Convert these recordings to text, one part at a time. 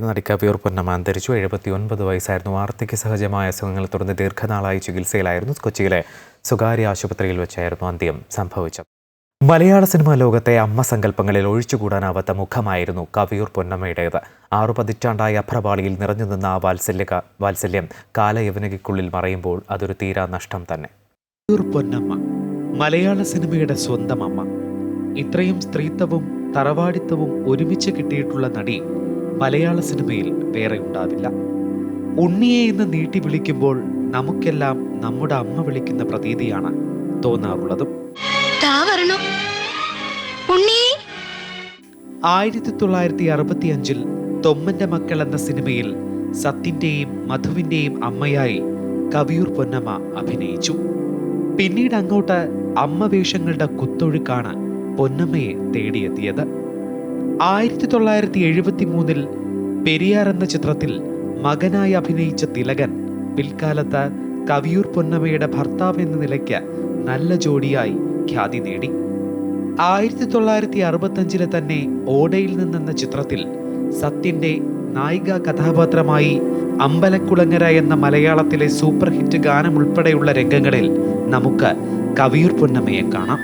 നടി കവിയൂർ പൊന്നമ്മ അന്തരിച്ചു. 79 വയസ്സായിരുന്നു. വാർദ്ധക്യ സഹജമായ അസുഖങ്ങളെ തുടർന്ന് ദീർഘനാളായി ചികിത്സയിലായിരുന്നു. കൊച്ചിയിലെ സ്വകാര്യ ആശുപത്രിയിൽ വെച്ചായിരുന്നു അന്ത്യം സംഭവിച്ചത്. മലയാള സിനിമാ ലോകത്തെ അമ്മ സങ്കല്പങ്ങളിൽ ഒഴിച്ചുകൂടാനാവാത്ത മുഖമായിരുന്നു കവിയൂർ പൊന്നമ്മയുടേത്. 6 പതിറ്റാണ്ടായ അഭ്രപാളിയിൽ നിറഞ്ഞുനിന്ന ആ വാത്സല്യം കാലയവനികയ്ക്കുള്ളിൽ മറയുമ്പോൾ അതൊരു തീരാ നഷ്ടം തന്നെ. കവിയൂർ പൊന്നമ്മ മലയാള സിനിമയുടെ സ്വന്തം അമ്മ. ഇത്രയും സ്ത്രീത്വവും തറവാടിത്തവും ഒരുമിച്ച് കിട്ടിയിട്ടുള്ള നടി മലയാള സിനിമയിൽ വേറെ ഉണ്ടാവില്ല. ഉണ്ണിയെ എന്ന് നീട്ടി വിളിക്കുമ്പോൾ നമുക്കെല്ലാം നമ്മുടെ അമ്മ വിളിക്കുന്ന പ്രതീതിയാണ് തോന്നാറുള്ളതും. 1965 തൊമ്മന്റെ മക്കൾ എന്ന സിനിമയിൽ സത്യന്റെയും മധുവിന്റെയും അമ്മയായി കവിയൂർ പൊന്നമ്മ അഭിനയിച്ചു. പിന്നീട് അങ്ങോട്ട് അമ്മ വേഷങ്ങളുടെ കുത്തൊഴുക്കാണ് പൊന്നമ്മയെ തേടിയെത്തിയത്. 1973 പെരിയാർ എന്ന ചിത്രത്തിൽ മകനായി അഭിനയിച്ച തിലകൻ പിൽക്കാലത്ത് കവിയൂർ പൊന്നമ്മയുടെ ഭർത്താവ് എന്ന നിലയ്ക്ക് നല്ല ജോഡിയായി ഖ്യാതി നേടി. 1965 തന്നെ ഓടയിൽ നിന്നെന്ന ചിത്രത്തിൽ സത്യന്റെ നായിക കഥാപാത്രമായി അമ്പലക്കുളങ്ങര എന്ന മലയാളത്തിലെ സൂപ്പർ ഹിറ്റ് ഗാനം ഉൾപ്പെടെയുള്ള രംഗങ്ങളിൽ നമുക്ക് കവിയൂർ പൊന്നമ്മയെ കാണാം.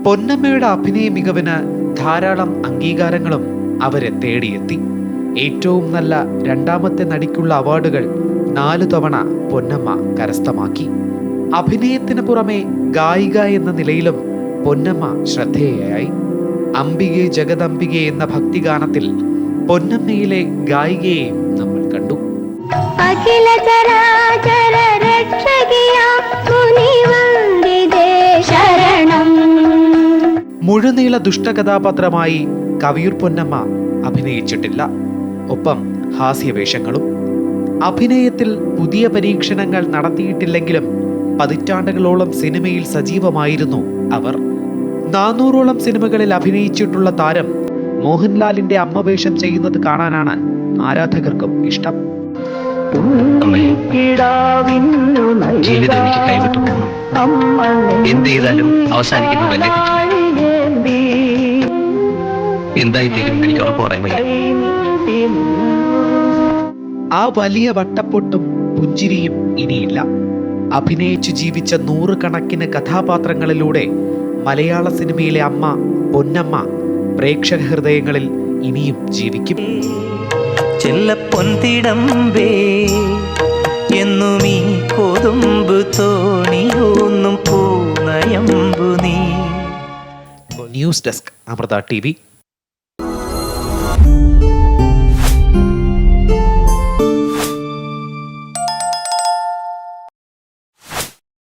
പൊന്നമ്മയുടെ അഭിനയ മികവിന് ധാരാളം അംഗീകാരങ്ങളും അവരെ തേടിയെത്തി. ഏറ്റവും നല്ല രണ്ടാമത്തെ നടിക്കുള്ള അവാർഡുകൾ 4 തവണ പൊന്നമ്മ കരസ്ഥമാക്കി. അഭിനയത്തിന് പുറമെ ഗായിക എന്ന നിലയിലും പൊന്നമ്മ ശ്രദ്ധേയയായി. അംബികെ ജഗദംബികെ എന്ന ഭക്തിഗാനത്തിൽ പൊന്നമ്മയിലെ ഗായികയെ നമ്മൾ കണ്ടു. മുഴുനീള ദുഷ്ടകഥാപാത്രമായി കവിയൂർ പൊന്നമ്മ അഭിനയിച്ചിട്ടില്ല. ഒപ്പം ഹാസ്യവേഷങ്ങളും. അഭിനയത്തിൽ പുതിയ പരീക്ഷണങ്ങൾ നടത്തിയിട്ടില്ലെങ്കിലും പതിറ്റാണ്ടുകളോളം സിനിമയിൽ സജീവമായിരുന്നു അവർ. 400ഓളം സിനിമകളിൽ അഭിനയിച്ചിട്ടുള്ള താരം മോഹൻലാലിന്റെ അമ്മ വേഷം ചെയ്യുന്നത് കാണാനാണ് ആരാധകർക്കും ഇഷ്ടം. ജീവിതം എനിക്ക് കൈവിട്ടു പോകണം. എന്ത് ചെയ്താലും അവസാനിക്കുന്നതല്ലേ. എന്തായിത്തീരും എനിക്ക് ഉറപ്പ് പറയാൻ വയ്യ. ആ വലിയ വട്ടപ്പൊട്ടും പുഞ്ചിരിയും ഇനിയില്ല. അഭിനയിച്ചു ജീവിച്ച 100 കണക്കിന് കഥാപാത്രങ്ങളിലൂടെ മലയാള സിനിമയിലെ അമ്മ പൊന്നമ്മ പ്രേക്ഷക ഹൃദയങ്ങളിൽ ഇനിയും ജീവിക്കും. ചെല്ലപ്പൊന്തിടമ്പേ എന്നുമീ കൊതുമ്പ് തോണിയൊന്നും പൂനയമ്പു നീ. News desk Amrita TV.